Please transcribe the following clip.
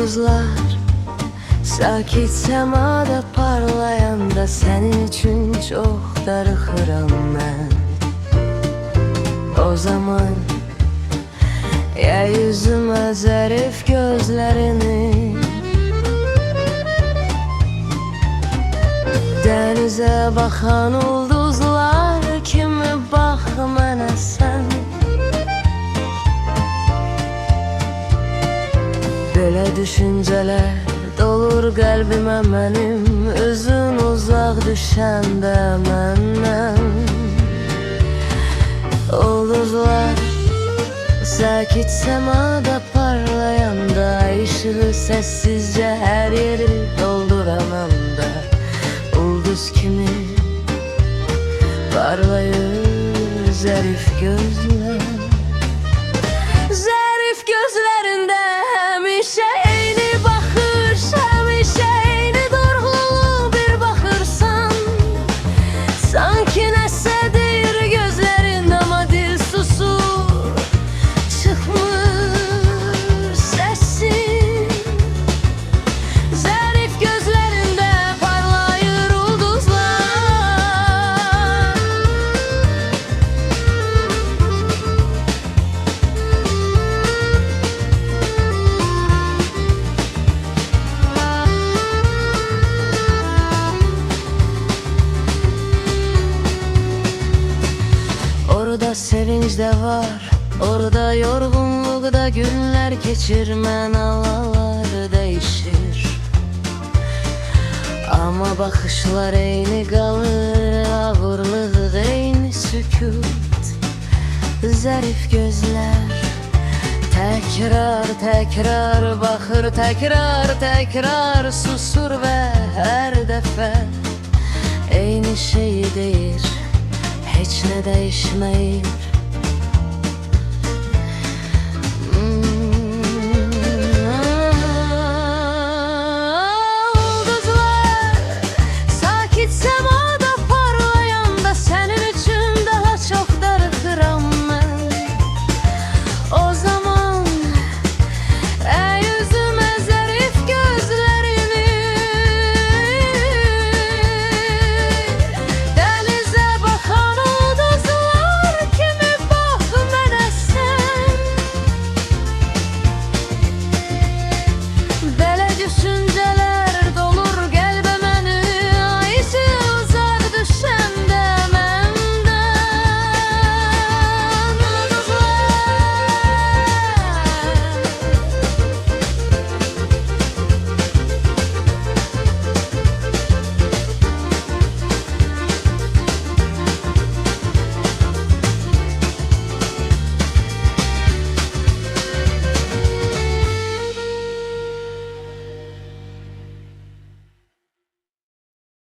Ulduzlar sakit semada parlayanda senin için çok darıxıram mən. O zaman ya yüzüme zərif gözlərini, dənizə baxan ulduzlar kimi bax mənə sən. Belə düşüncələr dolur qəlbimə mənim, üzün uzaq düşəndə məndən. Ulduzlar sakit semada parlayanda, ışığı sessizce her yeri dolduramam da, ulduz kimi parlayır zərif gözler. Zərif gözlərində həmişə eyni baxış, həmişə eyni durğulu bir baxırsan. Sanki nəsə deyir gözlərin, amma dil susur, çıxmır səsin. Zərif gözlərində parlayır ulduzlar. Orada sevinç de var, orada yorgunlukta günler geçirmen, havalar değişir. Ama bakışlar eyni kalır, ağırlığı eyni sükut. Zərif gözler tekrar tekrar bakır, tekrar susur ve her defa eyni şeyi deyir. Heç nə dəyişməyib,